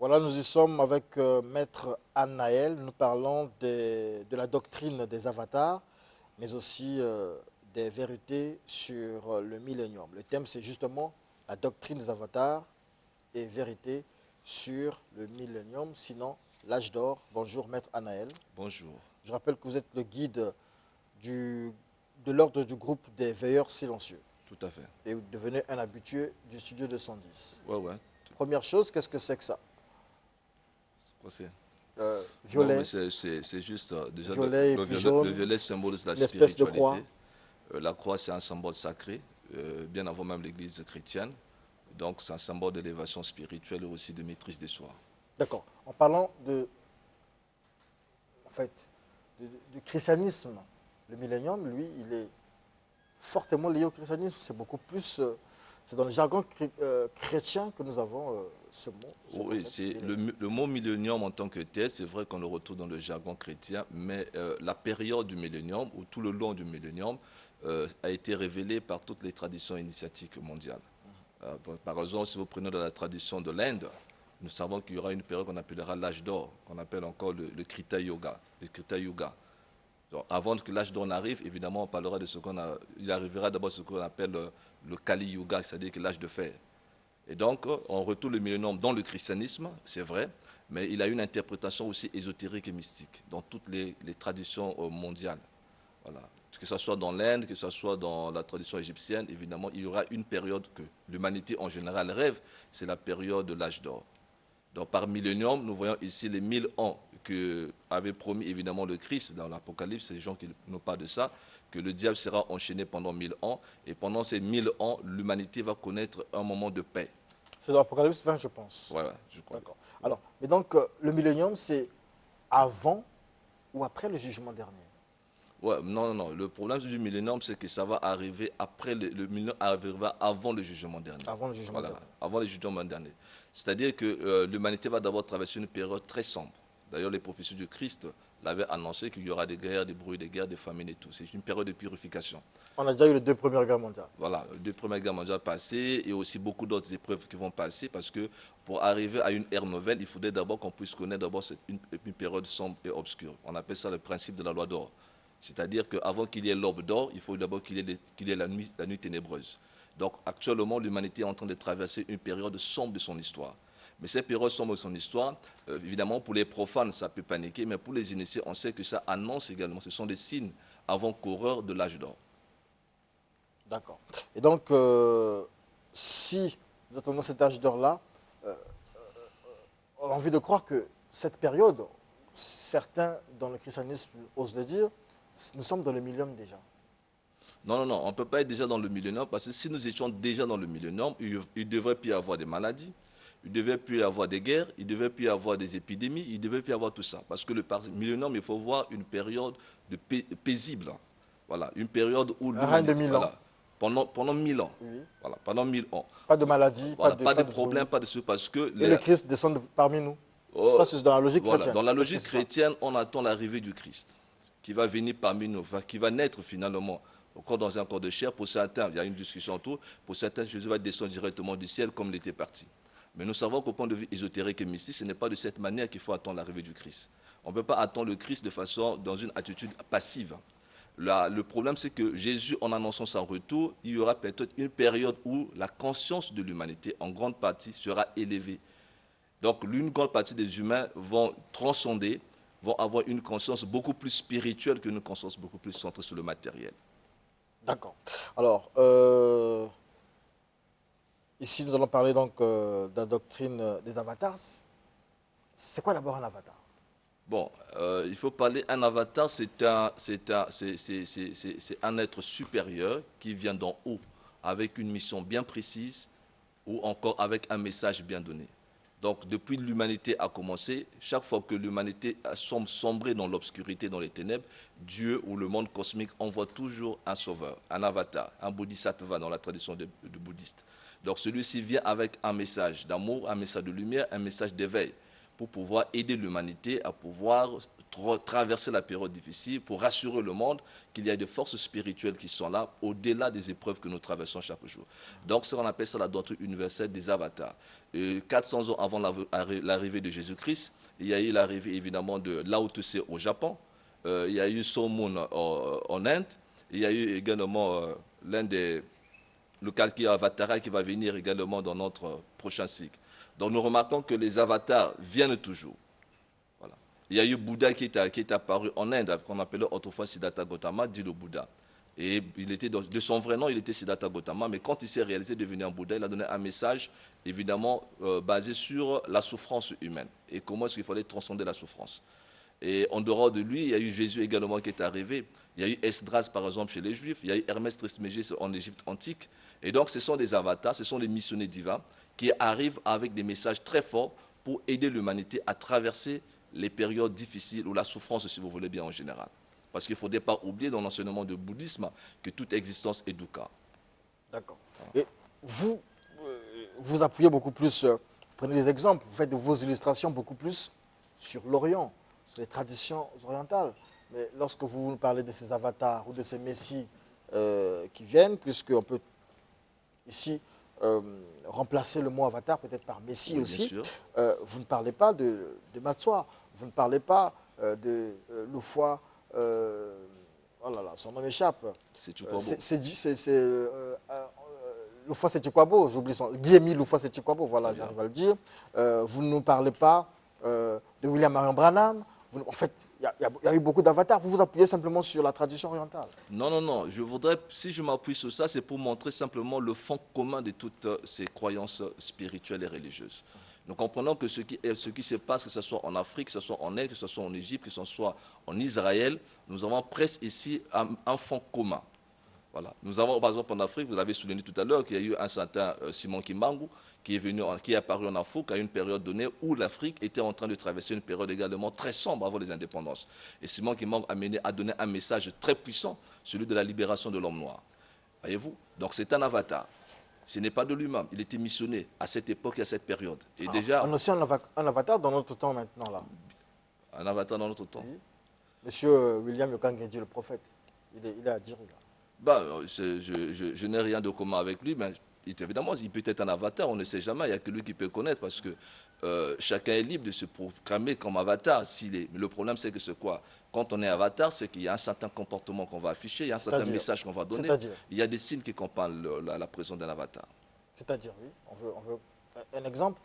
Voilà, nous y sommes avec Maître Anaël. Nous parlons de la doctrine des avatars, mais aussi des vérités sur le millénium. Le thème, c'est justement la doctrine des avatars et vérités sur le millénium, sinon l'âge d'or. Bonjour, Maître Anaël. Bonjour. Je rappelle que vous êtes le guide de l'ordre du groupe des veilleurs silencieux. Tout à fait. Et vous devenez un habitué du studio 210. Ouais. Première chose, qu'est-ce que c'est que ça? Quoi c'est? Violet. Non, mais c'est juste déjà Violet et puis jaune, le violet symbolise la une espèce de spiritualité. croix. La croix, c'est un symbole sacré, bien avant même l'Église chrétienne. Donc, c'est un symbole d'élévation spirituelle et aussi de maîtrise des soi. D'accord. En parlant en fait, du christianisme, le millénium, lui, il est fortement lié au christianisme. C'est beaucoup plus, c'est dans le jargon chrétien que nous avons ce mot. Oui, c'est le mot millénium en tant que tel, c'est vrai qu'on le retrouve dans le jargon chrétien, mais la période du millénium, ou tout le long du millénium, a été révélée par toutes les traditions initiatiques mondiales. Par exemple, si vous prenez dans la tradition de l'Inde, nous savons qu'il y aura une période qu'on appellera l'âge d'or, qu'on appelle encore le Krita Yoga. Le Krita Yoga. Donc, avant que l'âge d'or n'arrive, évidemment, on parlera de ce qu'on a. Il arrivera d'abord ce qu'on appelle le Kali Yuga, c'est-à-dire que l'âge de fer. Et donc, on retrouve le millénium dans le christianisme, c'est vrai, mais il a une interprétation aussi ésotérique et mystique dans toutes les traditions mondiales. Voilà. Que ce soit dans l'Inde, que ce soit dans la tradition égyptienne, évidemment, il y aura une période que l'humanité en général rêve, c'est la période de l'âge d'or. Donc, par millénium, nous voyons ici les 1000 ans que avait promis évidemment le Christ dans l'Apocalypse, c'est les gens qui nous parlent de ça, que le diable sera enchaîné pendant 1000 ans, et pendant ces 1000 ans, l'humanité va connaître un moment de paix. C'est dans l'Apocalypse 20, je pense. Voilà, je crois. D'accord. Alors, mais donc, le millénium, c'est avant ou après le jugement dernier? Ouais, non. Le problème du millénium, c'est que ça va arriver après, le millénium arrivera avant le jugement dernier. Avant le jugement dernier. Avant le jugement dernier. C'est-à-dire que l'humanité va d'abord traverser une période très sombre. D'ailleurs, les prophéties du Christ l'avaient annoncé qu'il y aura des guerres, des bruits, des guerres, des famines et tout. C'est une période de purification. On a déjà eu les 2 Premières Guerres mondiales. Voilà, les 2 Premières Guerres mondiales passées et aussi beaucoup d'autres épreuves qui vont passer parce que pour arriver à une ère nouvelle, il faudrait d'abord qu'on puisse connaître d'abord une période sombre et obscure. On appelle ça le principe de la loi d'or. C'est-à-dire qu'avant qu'il y ait l'aube d'or, il faut d'abord qu'il y ait la nuit ténébreuse. Donc actuellement, l'humanité est en train de traverser une période sombre de son histoire. Mais cette période sombre de son histoire, évidemment, pour les profanes, ça peut paniquer, mais pour les initiés, on sait que ça annonce également, ce sont des signes avant-coureurs de l'âge d'or. D'accord. Et donc, si nous attendons cet âge d'or-là, on a envie de croire que cette période, certains dans le christianisme osent le dire, nous sommes dans le millénium déjà. Non, on ne peut pas être déjà dans le millénium parce que si nous étions déjà dans le millénium, il ne devrait plus y avoir des maladies, il ne devrait plus y avoir des guerres, il ne devrait plus y avoir des épidémies, il ne devrait plus y avoir tout ça. Parce que le millénium, il faut voir une période paisible. Voilà, une période où Un règne de 1000 ans. Pendant 1000 ans. Oui. Voilà, pendant 1000 ans. Pas de maladie, Voilà, pas de problème, pas de ce parce que... Et le Christ descend parmi nous. Ça, c'est dans la logique chrétienne. Dans la logique chrétienne, on attend l'arrivée du Christ, qui va venir parmi nous, qui va naître finalement encore dans un corps de chair. Pour certains, il y a une discussion autour, pour certains, Jésus va descendre directement du ciel comme il était parti. Mais nous savons qu'au point de vue ésotérique et mystique, ce n'est pas de cette manière qu'il faut attendre l'arrivée du Christ. On ne peut pas attendre le Christ dans une attitude passive. Le problème, c'est que Jésus, en annonçant son retour, il y aura peut-être une période où la conscience de l'humanité, en grande partie, sera élevée. Donc, une grande partie des humains vont transcender, vont avoir une conscience beaucoup plus spirituelle qu'une conscience beaucoup plus centrée sur le matériel. D'accord. Alors, ici, nous allons parler donc de la doctrine des avatars. C'est quoi d'abord un avatar? Bon, il faut parler, un avatar, c'est un être supérieur qui vient d'en haut, avec une mission bien précise ou encore avec un message bien donné. Donc, depuis l'humanité a commencé, chaque fois que l'humanité semble sombrer dans l'obscurité, dans les ténèbres, Dieu ou le monde cosmique envoie toujours un sauveur, un avatar, un bodhisattva dans la tradition de bouddhiste. Donc, celui-ci vient avec un message d'amour, un message de lumière, un message d'éveil pour pouvoir aider l'humanité à pouvoir traverser la période difficile, pour rassurer le monde qu'il y a des forces spirituelles qui sont là, au-delà des épreuves que nous traversons chaque jour. Donc, on appelle ça la doctrine universelle des avatars. 400 ans avant l'arrivée de Jésus-Christ, il y a eu l'arrivée évidemment de Lao Tse au Japon, il y a eu Sun Moon en Inde, il y a eu également le Kalki Avatara qui va venir également dans notre prochain cycle. Donc nous remarquons que les avatars viennent toujours. Voilà. Il y a eu Bouddha qui est apparu en Inde, qu'on appelait autrefois Siddhartha Gautama, dit le Bouddha. Et il était de son vrai nom, il était Siddhartha Gautama, mais quand il s'est réalisé devenir un Bouddha, il a donné un message évidemment basé sur la souffrance humaine et comment est-ce qu'il fallait transcender la souffrance. Et en dehors de lui, il y a eu Jésus également qui est arrivé. Il y a eu Esdras, par exemple, chez les Juifs. Il y a eu Hermès Trismégiste en Égypte antique. Et donc, ce sont des avatars, ce sont des missionnaires divins qui arrivent avec des messages très forts pour aider l'humanité à traverser les périodes difficiles ou la souffrance, si vous voulez bien, en général. Parce qu'il ne faudrait pas oublier dans l'enseignement du bouddhisme que toute existence est dukkha. D'accord. Et vous, vous appuyez beaucoup plus, vous prenez des exemples, vous faites de vos illustrations beaucoup plus sur l'Orient, sur les traditions orientales. Mais lorsque vous nous parlez de ces avatars ou de ces messies qui viennent, puisqu'on peut ici remplacer le mot avatar peut-être par messie Oui, aussi, vous ne parlez pas de Matsua, vous ne parlez pas de Lufwa, oh là là, son nom m'échappe. C'est Chukwabo. Lufwa Setchikwabo, j'oublie son Guillemie Lufwa Setchikwabo, voilà, j'arrive à le dire. Vous ne nous parlez pas de William Marion Branham. En fait, il y a eu beaucoup d'avatars. Vous vous appuyez simplement sur la tradition orientale. Non, non, non. Je voudrais, si je m'appuie sur ça, c'est pour montrer simplement le fond commun de toutes ces croyances spirituelles et religieuses. Nous comprenons que ce qui se passe, que ce soit en Afrique, que ce soit en Inde, que ce soit en Égypte, que ce soit en Israël, nous avons presque ici un fond commun. Voilà. Nous avons, par exemple, en Afrique, vous l'avez souligné tout à l'heure, qu'il y a eu un certain Simon Kimbangu qui est apparu en Afrique à une période donnée où l'Afrique était en train de traverser une période également très sombre avant les indépendances. Et Simon Kimbangu a donné un message très puissant, celui de la libération de l'homme noir. Voyez-vous? Donc c'est un avatar. Ce n'est pas de lui-même. Il était missionné à cette époque et à cette période. Et déjà, on a aussi un avatar dans notre temps maintenant, là. Un avatar dans notre temps. Oui. Monsieur William Yokangedji, le prophète, il est à Djiri, là. Bah, je n'ai rien de commun avec lui, mais évidemment, il peut être un avatar, on ne sait jamais, il n'y a que lui qui peut connaître, parce que chacun est libre de se proclamer comme avatar. Le problème, c'est que c'est quoi? Quand on est avatar, c'est qu'il y a un certain comportement qu'on va afficher, il y a un certain message qu'on va donner. Il y a des signes qui accompagnent la présence d'un avatar. C'est-à-dire, oui, on veut un exemple?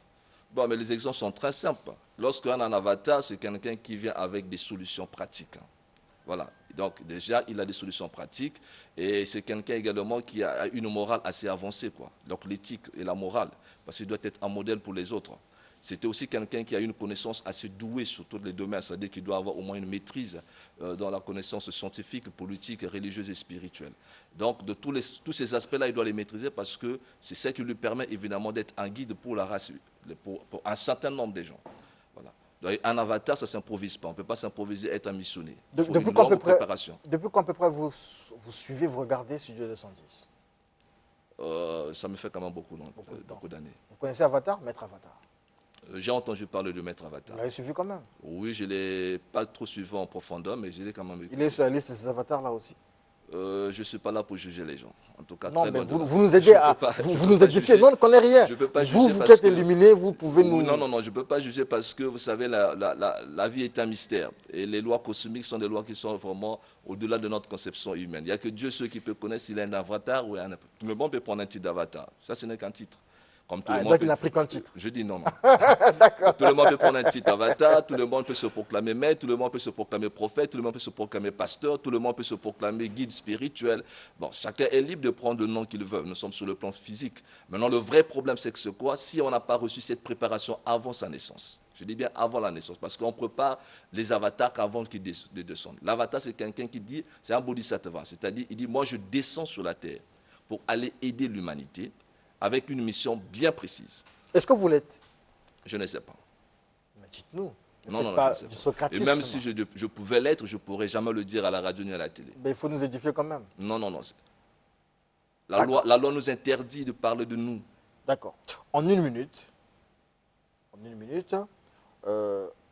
Bon, mais les exemples sont très simples. Lorsqu'on a un avatar, c'est quelqu'un qui vient avec des solutions pratiques. Voilà. Donc déjà, il a des solutions pratiques et c'est quelqu'un également qui a une morale assez avancée, quoi. Donc l'éthique et la morale, parce qu'il doit être un modèle pour les autres. C'était aussi quelqu'un qui a une connaissance assez douée sur tous les domaines, c'est-à-dire qu'il doit avoir au moins une maîtrise dans la connaissance scientifique, politique, religieuse et spirituelle. Donc de tous ces aspects-là, il doit les maîtriser parce que c'est ça qui lui permet évidemment d'être un guide pour la race, pour un certain nombre de gens. Voilà. Un avatar, ça ne s'improvise pas. On ne peut pas s'improviser être un missionnaire. Il faut une longue préparation. Depuis quand à peu près vous suivez, vous regardez Studio 210? Ça me fait quand même beaucoup d'années. Vous connaissez Avatar, Maître Avatar? J'ai entendu parler de Maître Avatar. Vous l'avez suivi quand même? Oui, je ne l'ai pas trop suivi en profondeur, mais je l'ai quand même écouté. Il est sur la liste de ces avatars-là aussi? Je ne suis pas là pour juger les gens. En tout cas, non, mais vous nous aidez à vous nous édifier. Nous, on ne connaît rien. Vous qui êtes illuminé, vous pouvez nous... Non, je ne peux pas juger parce que, vous savez, la vie est un mystère. Et les lois cosmiques sont des lois qui sont vraiment au-delà de notre conception humaine. Il n'y a que Dieu seul qui peut connaître s'il a un avatar ou un... Tout le monde peut prendre un titre d'avatar. Ça, ce n'est qu'un titre. Donc il n'a pris qu'un titre. Je dis non. Tout le monde peut prendre un titre avatar, tout le monde peut se proclamer maître, tout le monde peut se proclamer prophète, tout le monde peut se proclamer pasteur, tout le monde peut se proclamer guide spirituel. Bon, chacun est libre de prendre le nom qu'il veut. Nous sommes sur le plan physique. Maintenant, le vrai problème, c'est que c'est quoi? Si on n'a pas reçu cette préparation avant sa naissance. Je dis bien avant la naissance, parce qu'on prépare les avatars qu'avant qu'ils descendent. L'avatar, c'est quelqu'un qui dit, c'est un bodhisattva, c'est-à-dire, il dit, moi, je descends sur la terre pour aller aider l'humanité avec une mission bien précise. Est-ce que vous l'êtes? Je ne sais pas. Mais dites-nous. Ne Non, faites non, non, je ne pas sais du pas. Et socratisme. même si je pouvais l'être, je ne pourrais jamais le dire à la radio ni à la télé. Mais il faut nous édifier quand même. Non, non, non. D'accord. La loi nous interdit de parler de nous. D'accord. En une minute,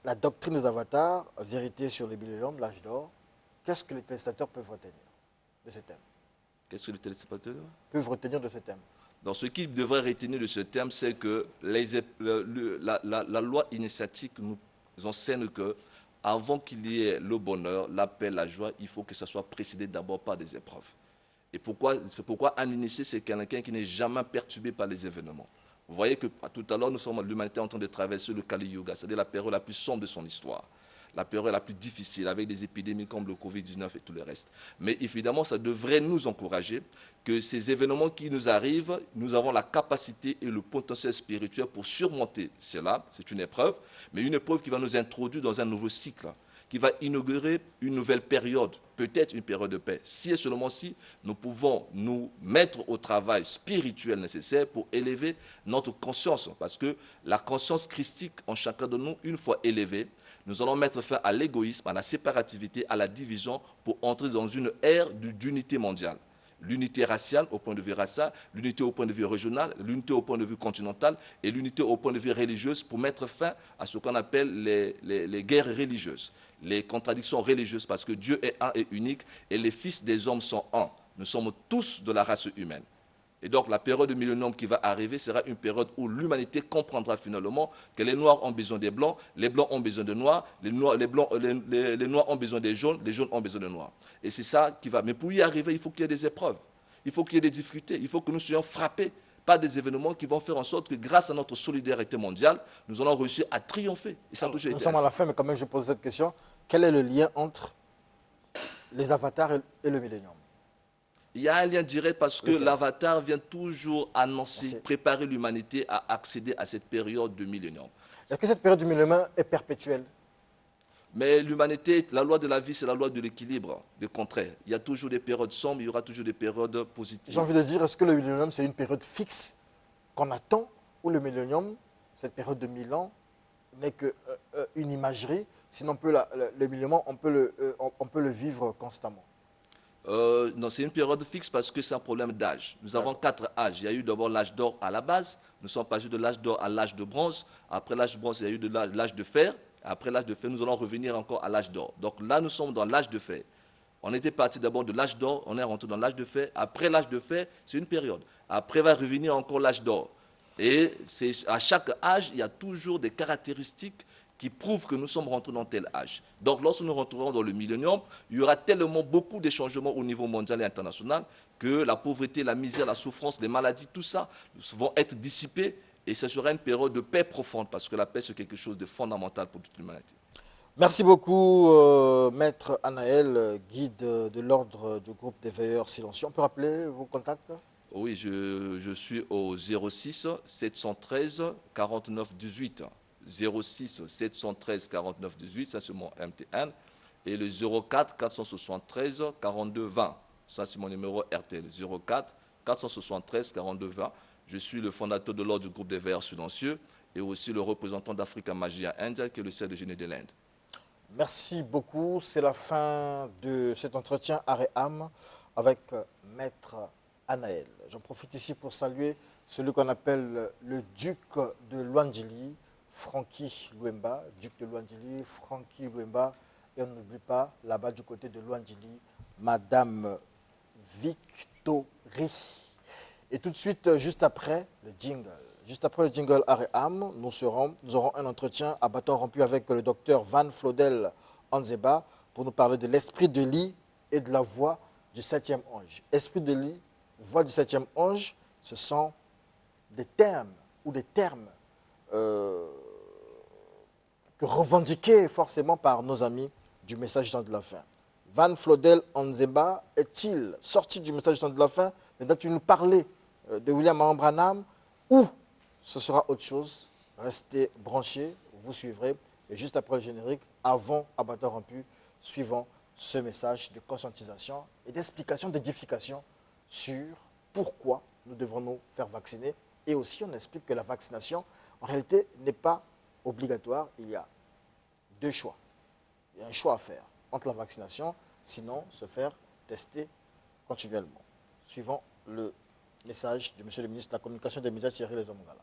la doctrine des avatars, vérité sur les milléniums, l'âge d'or, qu'est-ce que les téléspectateurs peuvent retenir de ce thème? Qu'est-ce que le téléspectateur Peuvent retenir de ce thème? Donc, ce qu'ils devraient retenir de ce thème, c'est que la loi initiatique nous enseigne que avant qu'il y ait le bonheur, la paix, la joie, il faut que ça soit précédé d'abord par des épreuves. Et c'est pourquoi un initié, c'est quelqu'un qui n'est jamais perturbé par les événements. Vous voyez que tout à l'heure, l'humanité est en train de traverser le Kali Yuga, c'est-à-dire la période la plus sombre de son histoire, la période la plus difficile, avec des épidémies comme le Covid-19 et tout le reste. Mais évidemment, ça devrait nous encourager que ces événements qui nous arrivent, nous avons la capacité et le potentiel spirituel pour surmonter cela. C'est une épreuve, mais une épreuve qui va nous introduire dans un nouveau cycle, qui va inaugurer une nouvelle période, peut-être une période de paix. Si et seulement si nous pouvons nous mettre au travail spirituel nécessaire pour élever notre conscience. Parce que la conscience christique en chacun de nous, une fois élevée, nous allons mettre fin à l'égoïsme, à la séparativité, à la division pour entrer dans une ère d'unité mondiale. L'unité raciale au point de vue racial, l'unité au point de vue régional, l'unité au point de vue continental et l'unité au point de vue religieuse pour mettre fin à ce qu'on appelle les guerres religieuses, les contradictions religieuses, parce que Dieu est un et unique et les fils des hommes sont un. Nous sommes tous de la race humaine. Et donc la période de millénium qui va arriver sera une période où l'humanité comprendra finalement que les Noirs ont besoin des Blancs, les Blancs ont besoin de Noirs, les Noirs ont besoin des Jaunes, les Jaunes ont besoin de Noirs. Et c'est ça qui va. Mais pour y arriver, il faut qu'il y ait des épreuves, il faut qu'il y ait des difficultés, il faut que nous soyons frappés par des événements qui vont faire en sorte que grâce à notre solidarité mondiale, nous allons réussir à triompher. Et ça a toujours Nous été sommes à ainsi. la fin, mais quand même, je pose cette question. Quel est le lien entre les avatars et le millénium? Il y a un lien direct parce que Lequel? l'avatar vient toujours annoncer, Merci. préparer l'humanité à accéder à cette période de millénium. Est-ce que cette période du millénium est perpétuelle? Mais l'humanité, la loi de la vie, c'est la loi de l'équilibre, le contraire. Il y a toujours des périodes sombres, il y aura toujours des périodes positives. J'ai envie de dire, est-ce que le millénium, c'est une période fixe qu'on attend, ou le millénium, cette période de 1000 ans, n'est qu'une imagerie, sinon le millénium, on peut le vivre constamment? Non, c'est une période fixe parce que c'est un problème d'âge. Nous avons 4 âges. Il y a eu d'abord l'âge d'or à la base. Nous sommes passés de l'âge d'or à l'âge de bronze. Après l'âge de bronze, il y a eu de l'âge de fer. Après l'âge de fer, nous allons revenir encore à l'âge d'or. Donc là, nous sommes dans l'âge de fer. On était parti d'abord de l'âge d'or, on est rentré dans l'âge de fer. Après l'âge de fer, c'est une période. Après va revenir encore l'âge d'or. Et à chaque âge, il y a toujours des caractéristiques qui prouvent que nous sommes rentrés dans tel âge. Donc lorsque nous rentrerons dans le millénium, il y aura tellement beaucoup de changements au niveau mondial et international que la pauvreté, la misère, la souffrance, les maladies, tout ça vont être dissipés et ce sera une période de paix profonde parce que la paix c'est quelque chose de fondamental pour toute l'humanité. Merci beaucoup, Maître Anaël, guide de l'ordre du groupe des veilleurs silencieux. On peut rappeler vos contacts? Oui, je suis au 06 713 49 18. 06 713 49 18, ça c'est mon MTN. Et le 04 473 42 20, ça c'est mon numéro RTL. 04 473 42 20. Je suis le fondateur de l'ordre du groupe des veilleurs silencieux et aussi le représentant d'Africa Magia India, qui est le siège de génie de l'Inde. Merci beaucoup. C'est la fin de cet entretien art et âme avec Maître Anaël. J'en profite ici pour saluer celui qu'on appelle le duc de Luandjili, Francky Luemba, duc de Luandjili, Francky Luemba. Et on n'oublie pas, là-bas du côté de Luandjili, Madame Victory. Et tout de suite, juste après le jingle art et âme, nous aurons un entretien à bâton rompu avec le docteur Van Flodel Anzeba pour nous parler de l'esprit de lit et de la voix du 7e ange. Esprit de lit, voix du 7e ange, ce sont des termes que revendiqués forcément par nos amis du message temps de la fin. Van Flodel Anzeba est-il sorti du message temps de la fin? Maintenant, tu nous parlais de William Branham ou ce sera autre chose? Restez branchés, vous suivrez. Et juste après le générique, avant Abattoir rompu, suivant ce message de conscientisation et d'explication, d'édification sur pourquoi nous devons nous faire vacciner. Et aussi, on explique que la vaccination en réalité, n'est pas obligatoire. Il y a deux choix. Il y a un choix à faire entre la vaccination, sinon se faire tester continuellement, suivant le message de M. le ministre de la Communication des médias, Thierry Lezomongala.